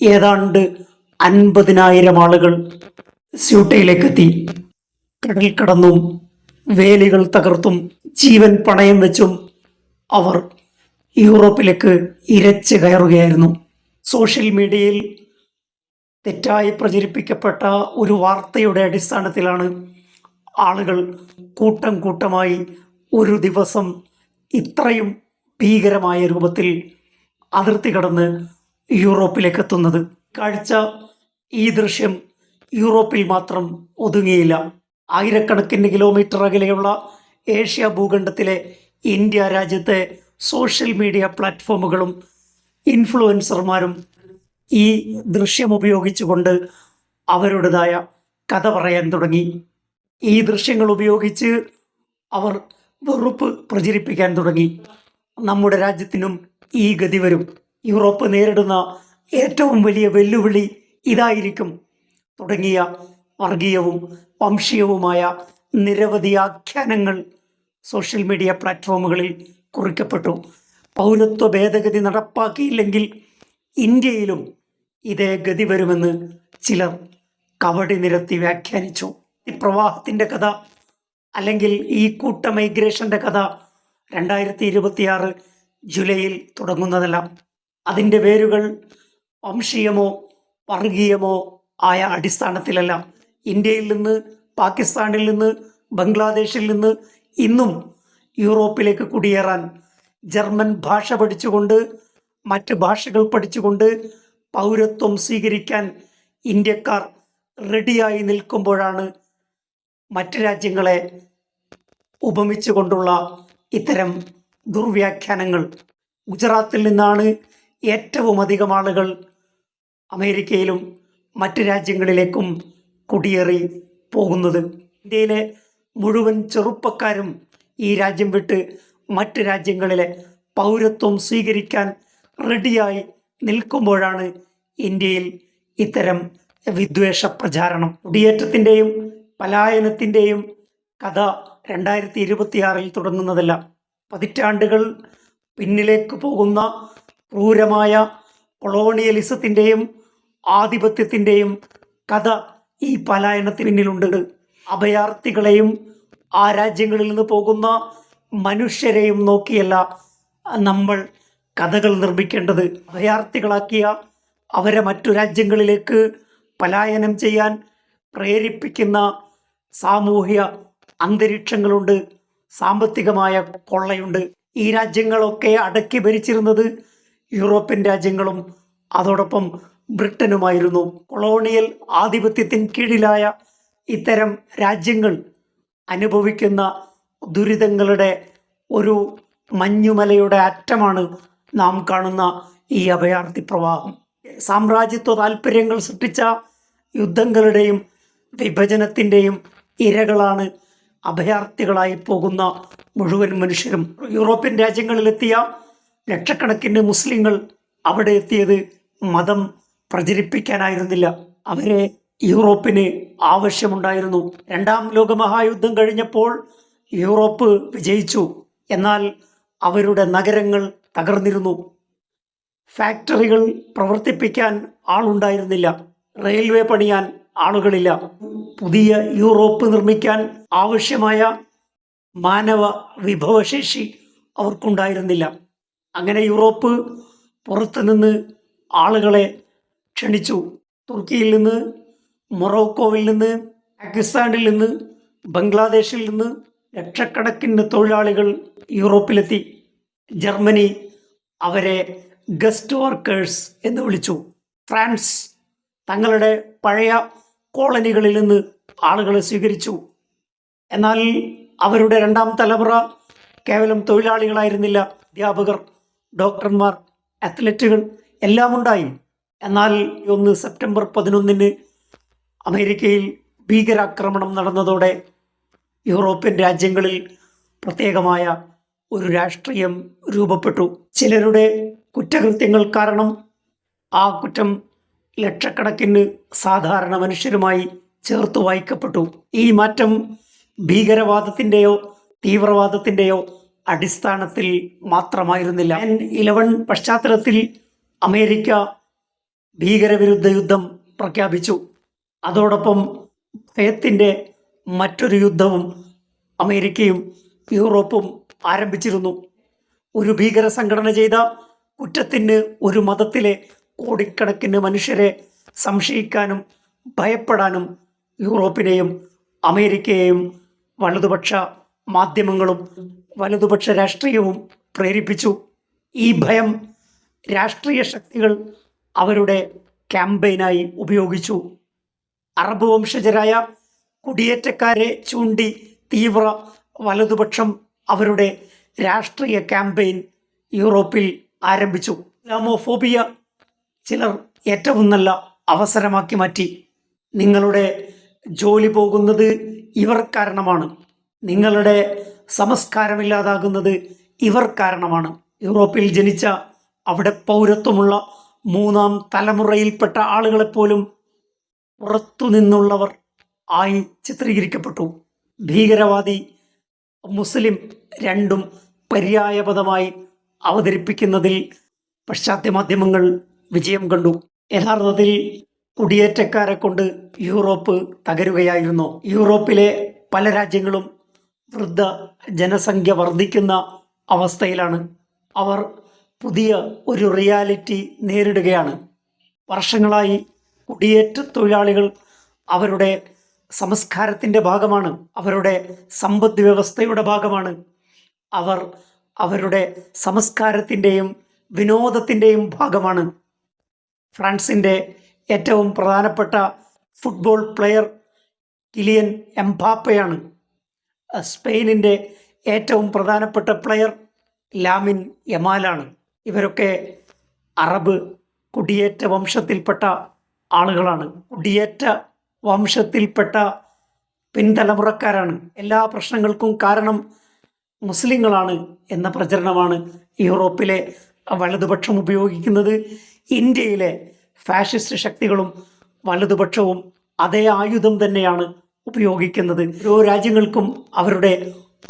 ഏതാണ്ട് 50,000 ആളുകൾ സ്യൂട്ടയിലേക്കെത്തി. കടൽ കടന്നും വേലികൾ തകർത്തും ജീവൻ പണയം വെച്ചും അവർ യൂറോപ്പിലേക്ക് ഇരച്ച് കയറുകയായിരുന്നു. സോഷ്യൽ മീഡിയയിൽ തെറ്റായി പ്രചരിപ്പിക്കപ്പെട്ട ഒരു വാർത്തയുടെ അടിസ്ഥാനത്തിലാണ് ആളുകൾ കൂട്ടം കൂട്ടമായി ഒരു ദിവസം ഇത്രയും ഭീകരമായ രൂപത്തിൽ അതിർത്തി കടന്ന് യൂറോപ്പിലേക്ക് എത്തുന്നത്. കാഴ്ച ഈ ദൃശ്യം യൂറോപ്പിൽ മാത്രം ഒതുങ്ങിയില്ല. ആയിരക്കണക്കിന് കിലോമീറ്റർ അകലെയുള്ള ഏഷ്യ ഭൂഖണ്ഡത്തിലെ ഇന്ത്യ രാജ്യത്തെ സോഷ്യൽ മീഡിയ പ്ലാറ്റ്ഫോമുകളും ഇൻഫ്ലുവൻസർമാരും ഈ ദൃശ്യം ഉപയോഗിച്ചുകൊണ്ട് അവരുടേതായ കഥ പറയാൻ തുടങ്ങി. ഈ ദൃശ്യങ്ങൾ ഉപയോഗിച്ച് അവർ വെറുപ്പ് പ്രചരിപ്പിക്കാൻ തുടങ്ങി. നമ്മുടെ രാജ്യത്തിനും ഈ ഗതി വരും, യൂറോപ്പ് നേരിടുന്ന ഏറ്റവും വലിയ വെല്ലുവിളി ഇതായിരിക്കും തുടങ്ങിയ വർഗീയവും വംശീയവുമായ നിരവധി ആഖ്യാനങ്ങൾ സോഷ്യൽ മീഡിയ പ്ലാറ്റ്ഫോമുകളിൽ കുറിക്കപ്പെട്ടു. പൗരത്വ ഭേദഗതി നടപ്പാക്കിയില്ലെങ്കിൽ ഇന്ത്യയിലും ഇതേ ഗതി വരുമെന്ന് ചിലർ കവടി നിരത്തി വ്യാഖ്യാനിച്ചു. ഈ പ്രവാഹത്തിൻ്റെ കഥ അല്ലെങ്കിൽ ഈ കൂട്ട മൈഗ്രേഷൻ്റെ കഥ 2026 ജൂലൈയിൽ തുടങ്ങുന്നതല്ല. അതിൻ്റെ വേരുകൾ വംശീയമോ വർഗീയമോ ആയ അടിസ്ഥാനത്തിലല്ല. ഇന്ത്യയിൽ നിന്ന്, പാകിസ്ഥാനിൽ നിന്ന്, ബംഗ്ലാദേശിൽ നിന്ന് ഇന്നും യൂറോപ്പിലേക്ക് കുടിയേറാൻ ജർമ്മൻ ഭാഷ പഠിച്ചുകൊണ്ട്, മറ്റ് ഭാഷകൾ പഠിച്ചുകൊണ്ട് പൗരത്വം സ്വീകരിക്കാൻ ഇന്ത്യക്കാർ റെഡിയായി നിൽക്കുമ്പോഴാണ് മറ്റ് രാജ്യങ്ങളെ ഉപമിച്ചുകൊണ്ടുള്ള ഇത്തരം ദുർവ്യാഖ്യാനങ്ങൾ. ഗുജറാത്തിൽ നിന്നാണ് ഏറ്റവും അധികം ആളുകൾ അമേരിക്കയിലും മറ്റ് രാജ്യങ്ങളിലേക്കും കുടിയേറി പോകുന്നത്. ഇന്ത്യയിലെ മുഴുവൻ ചെറുപ്പക്കാരും ഈ രാജ്യം വിട്ട് മറ്റ് രാജ്യങ്ങളിലെ പൗരത്വം സ്വീകരിക്കാൻ റെഡിയായി നിൽക്കുമ്പോഴാണ് ഇന്ത്യയിൽ ഇത്തരം വിദ്വേഷ പ്രചാരണം. കുടിയേറ്റത്തിൻ്റെയും പലായനത്തിൻ്റെയും കഥ 2026 തുടങ്ങുന്നതല്ല. പതിറ്റാണ്ടുകൾ പിന്നിലേക്ക് പോകുന്ന ക്രൂരമായ കൊളോണിയലിസത്തിൻ്റെയും ആധിപത്യത്തിൻ്റെയും കഥ ഈ പലായനത്തിന് പിന്നിലുണ്ട്. അഭയാർത്ഥികളെയും ആ രാജ്യങ്ങളിൽ നിന്ന് പോകുന്ന മനുഷ്യരെയും നോക്കിയല്ല നമ്മൾ കഥകൾ നിർമ്മിക്കേണ്ടത്. അഭയാർത്ഥികളാക്കിയ അവരെ മറ്റു രാജ്യങ്ങളിലേക്ക് പലായനം ചെയ്യാൻ പ്രേരിപ്പിക്കുന്ന സാമൂഹ്യ അന്തരീക്ഷങ്ങളുണ്ട്, സാമ്പത്തികമായ കൊള്ളയുണ്ട്. ഈ രാജ്യങ്ങളൊക്കെ അടക്കി ഭരിച്ചിരുന്നത് യൂറോപ്യൻ രാജ്യങ്ങളും അതോടൊപ്പം ബ്രിട്ടനുമായിരുന്നു. കൊളോണിയൽ ആധിപത്യത്തിന് കീഴിലായ ഇത്തരം രാജ്യങ്ങൾ അനുഭവിക്കുന്ന ദുരിതങ്ങളുടെ ഒരു മഞ്ഞുമലയുടെ അറ്റമാണ് നാം കാണുന്ന ഈ അഭയാർത്ഥി പ്രവാഹം. സാമ്രാജ്യത്വ താല്പര്യങ്ങൾ സൃഷ്ടിച്ച യുദ്ധങ്ങളുടെയും വിഭജനത്തിൻ്റെയും ഇരകളാണ് അഭയാർത്ഥികളായി പോകുന്ന മുഴുവൻ മനുഷ്യരും. യൂറോപ്യൻ രാജ്യങ്ങളിലെത്തിയ ലക്ഷക്കണക്കിന് മുസ്ലിങ്ങൾ അവിടെ എത്തിയത് മതം പ്രചരിപ്പിക്കാനായിരുന്നില്ല. അവരെ യൂറോപ്പിന് ആവശ്യമുണ്ടായിരുന്നു. 2ാം ലോകമഹായുദ്ധം കഴിഞ്ഞപ്പോൾ യൂറോപ്പ് വിജയിച്ചു. എന്നാൽ അവരുടെ നഗരങ്ങൾ തകർന്നിരുന്നു. ഫാക്ടറികൾ പ്രവർത്തിപ്പിക്കാൻ ആളുണ്ടായിരുന്നില്ല. റെയിൽവേ പണിയാൻ ആളുകളില്ല. പുതിയ യൂറോപ്പ് നിർമ്മിക്കാൻ ആവശ്യമായ മാനവ വിഭവശേഷി അവർക്കുണ്ടായിരുന്നില്ല. അങ്ങനെ യൂറോപ്പ് പുറത്തുനിന്ന് ആളുകളെ ക്ഷണിച്ചു. തുർക്കിയിൽ നിന്ന്, മൊറോക്കോവിൽ നിന്ന്, പാകിസ്ഥാനിൽ നിന്ന്, ബംഗ്ലാദേശിൽ നിന്ന് ലക്ഷക്കണക്കിന് തൊഴിലാളികൾ യൂറോപ്പിലെത്തി. ജർമ്മനി അവരെ ഗസ്റ്റ് വർക്കേഴ്സ് എന്ന് വിളിച്ചു. ഫ്രാൻസ് തങ്ങളുടെ പഴയ കോളനികളിൽ നിന്ന് ആളുകളെ സ്വീകരിച്ചു. എന്നാൽ അവരുടെ 2ാം തലമുറ കേവലം തൊഴിലാളികളായിരുന്നില്ല. അധ്യാപകർ, ഡോക്ടർമാർ, അത്ലറ്റുകൾ എല്ലാം ഉണ്ടായി. എന്നാൽ 1 സെപ്റ്റംബർ 11 അമേരിക്കയിൽ ഭീകരാക്രമണം നടന്നതോടെ യൂറോപ്യൻ രാജ്യങ്ങളിൽ പ്രത്യേകമായ ഒരു രാഷ്ട്രീയം രൂപപ്പെട്ടു. ചിലരുടെ കുറ്റകൃത്യങ്ങൾ കാരണം ആ കുറ്റം ലക്ഷക്കണക്കിന് സാധാരണ മനുഷ്യരുമായി ചേർത്ത് വായിക്കപ്പെട്ടു. ഈ മാറ്റം ഭീകരവാദത്തിൻ്റെയോ തീവ്രവാദത്തിൻ്റെയോ അടിസ്ഥാനത്തിൽ മാത്രമായിരുന്നില്ല. 9/11 പശ്ചാത്തലത്തിൽ അമേരിക്ക ഭീകരവിരുദ്ധ യുദ്ധം പ്രഖ്യാപിച്ചു. അതോടൊപ്പം ഭയത്തിൻ്റെ മറ്റൊരു യുദ്ധവും അമേരിക്കയും യൂറോപ്പും ആരംഭിച്ചിരുന്നു. ഒരു ഭീകര സംഘടന ചെയ്ത കുറ്റത്തിന് ഒരു മതത്തിലെ കോടിക്കണക്കിന് മനുഷ്യരെ സംശയിക്കാനും ഭയപ്പെടാനും യൂറോപ്പിനെയും അമേരിക്കയെയും വലതുപക്ഷ മാധ്യമങ്ങളും വലതുപക്ഷ രാഷ്ട്രീയവും പ്രേരിപ്പിച്ചു. ഈ ഭയം രാഷ്ട്രീയ ശക്തികൾ അവരുടെ ക്യാമ്പയിനായി ഉപയോഗിച്ചു. അറബ് വംശജരായ കുടിയേറ്റക്കാരെ ചൂണ്ടി തീവ്ര വലതുപക്ഷം അവരുടെ രാഷ്ട്രീയ ക്യാമ്പയിൻ യൂറോപ്പിൽ ആരംഭിച്ചു. ഇസ്ലാമോഫോബിയ ചിലർ ഏറ്റവും നല്ല അവസരമാക്കി മാറ്റി. നിങ്ങളുടെ ജോലി പോകുന്നത് ഇവർ കാരണമാണ്, നിങ്ങളുടെ സംസ്കാരമില്ലാതാകുന്നത് ഇവർ കാരണമാണ്. യൂറോപ്പിൽ ജനിച്ച അവിടെ പൗരത്വമുള്ള മൂന്നാം തലമുറയിൽപ്പെട്ട ആളുകളെപ്പോലും പുറത്തുനിന്നുള്ളവർ ആയി ചിത്രീകരിക്കപ്പെട്ടു. ഭീകരവാദി, മുസ്ലിം രണ്ടും പര്യായപദമായി അവതരിപ്പിക്കുന്നതിൽ പാശ്ചാത്യ മാധ്യമങ്ങൾ വിജയം കണ്ടു. യഥാർത്ഥത്തിൽ കുടിയേറ്റക്കാരെ കൊണ്ട് യൂറോപ്പ് തകരുകയായിരുന്നു. യൂറോപ്പിലെ പല രാജ്യങ്ങളും വൃദ്ധ ജനസംഖ്യ വർദ്ധിക്കുന്ന അവസ്ഥയിലാണ്. അവർ പുതിയ ഒരു റിയാലിറ്റി നേരിടുകയാണ്. വർഷങ്ങളായി കുടിയേറ്റ തൊഴിലാളികൾ അവരുടെ സംസ്കാരത്തിൻ്റെ ഭാഗമാണ്, അവരുടെ സമ്പദ് വ്യവസ്ഥയുടെ ഭാഗമാണ്. അവർ അവരുടെ സംസ്കാരത്തിൻ്റെയും വിനോദത്തിൻ്റെയും ഭാഗമാണ്. ഫ്രാൻസിൻ്റെ ഏറ്റവും പ്രധാനപ്പെട്ട ഫുട്ബോൾ പ്ലെയർ കിലിയൻ എംബാപ്പയാണ്. സ്പെയിനിൻ്റെ ഏറ്റവും പ്രധാനപ്പെട്ട പ്ലെയർ ലാമിൻ യമാലാണ്. ഇവരൊക്കെ അറബ് കുടിയേറ്റ വംശത്തിൽപ്പെട്ട ആളുകളാണ്. കുടിയേറ്റ വംശത്തിൽപ്പെട്ട പിൻതലമുറക്കാരാണ്. എല്ലാ പ്രശ്നങ്ങൾക്കും കാരണം മുസ്ലിങ്ങളാണ് എന്ന പ്രചരണമാണ് യൂറോപ്പിലെ വലതുപക്ഷം ഉപയോഗിക്കുന്നത്. ഇന്ത്യയിലെ ഫാഷിസ്റ്റ് ശക്തികളും വലതുപക്ഷവും അതേ ആയുധം തന്നെയാണ് ഉപയോഗിക്കുന്നത്. ഓരോ രാജ്യങ്ങൾക്കും അവരുടെ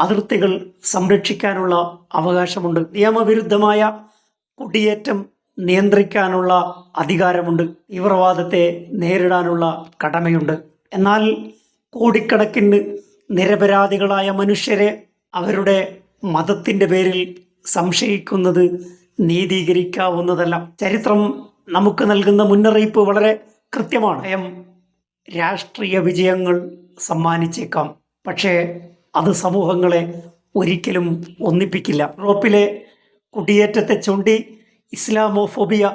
അതിർത്തികൾ സംരക്ഷിക്കാനുള്ള അവകാശമുണ്ട്. നിയമവിരുദ്ധമായ കുടിയേറ്റം നിയന്ത്രിക്കാനുള്ള അധികാരമുണ്ട്. തീവ്രവാദത്തെ നേരിടാനുള്ള കടമയുണ്ട്. എന്നാൽ കോടിക്കണക്കിന് നിരപരാധികളായ മനുഷ്യരെ അവരുടെ മതത്തിൻ്റെ പേരിൽ സംശയിക്കുന്നത് നീതീകരിക്കാവുന്നതല്ല. ചരിത്രം നമുക്ക് നൽകുന്ന മുന്നറിയിപ്പ് വളരെ കൃത്യമാണ്. ഭയം രാഷ്ട്രീയ വിജയങ്ങൾ സമ്മാനിച്ചേക്കാം, പക്ഷേ അത് സമൂഹങ്ങളെ ഒരിക്കലും ഒന്നിപ്പിക്കില്ല. യൂറോപ്പിലെ കുടിയേറ്റത്തെ ചൂണ്ടി ഇസ്ലാമോഫോബിയ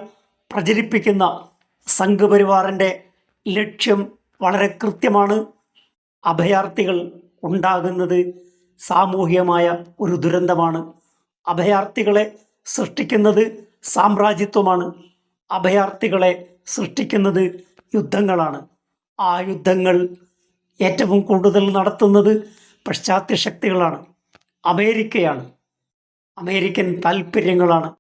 പ്രചരിപ്പിക്കുന്ന സംഘപരിവാറിൻ്റെ ലക്ഷ്യം വളരെ കൃത്യമാണ്. അഭയാർത്ഥികൾ ഉണ്ടാകുന്നത് സാമൂഹികമായ ഒരു ദുരന്തമാണ്. അഭയാർത്ഥികളെ സൃഷ്ടിക്കുന്നത് സാമ്രാജ്യത്വമാണ്. അഭയാർത്ഥികളെ സൃഷ്ടിക്കുന്നത് യുദ്ധങ്ങളാണ്. ആ യുദ്ധങ്ങൾ ഏറ്റവും കൂടുതൽ നടത്തുന്നത് പാശ്ചാത്യ ശക്തികളാണ്, അമേരിക്കയാണ്, അമേരിക്കൻ താൽപ്പര്യങ്ങളാണ്.